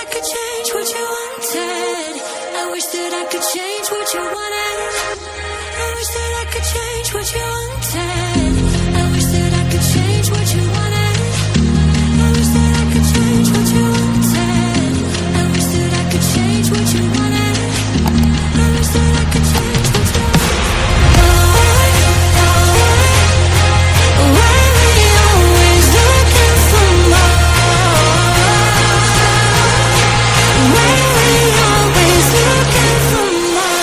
I could change what you wanted. I wish that I could change what you wanted. I wish that I could change what you wanted. I wish that I could change what you wanted. I wish that I could change what you wanted. I wish that I could change what you wanted. I wish that I could change what you wanted. Why we always looking for more? Why we always looking for more?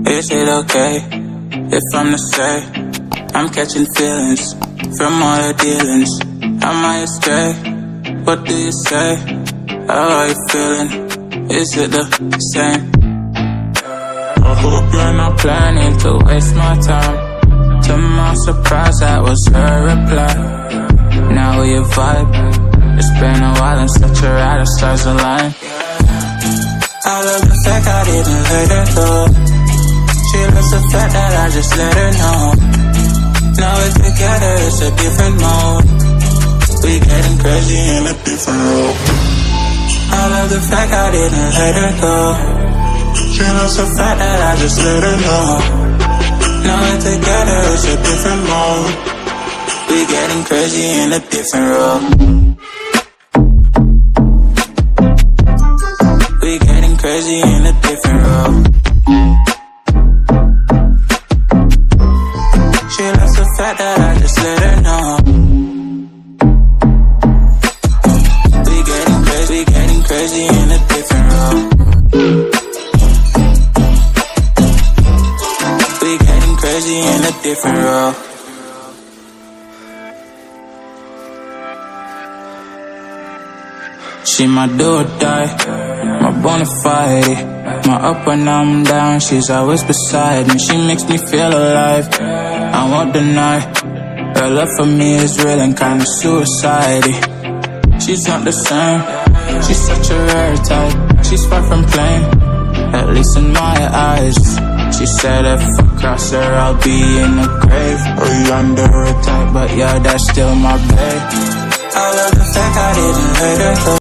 Is it okay if I'm to say I'm catching feelings from all the dealings? Am I astray? What do you say? How are you feeling? Is it the same? I hope you're not planning to waste my time. To my surprise, that was her reply. Now we vibe. It's been a while and such a ride, the stars align. I love the fact I didn't let her go. She loves the fact that I just let her know. Now we're together, it's a different mode. We getting crazy in a different role. I love the fact I didn't let her go. She loves the fact that I just let her know. Now we're together, it's a different mode. We getting crazy in a different role. We getting crazy in a different role. She loves the fact that I just let her know. We getting crazy in a different role. We getting crazy in a different role. She my do or die, my bona fide. My up when I'm down, she's always beside me. She makes me feel alive, I won't deny. Her love for me is real and kinda suicide-y. She's not the same, she's such a rare type. She's far from plain, at least in my eyes. She said if I cross her, I'll be in the grave or under her type, but yeah, that's still my babe. I love the fact I didn't let her go.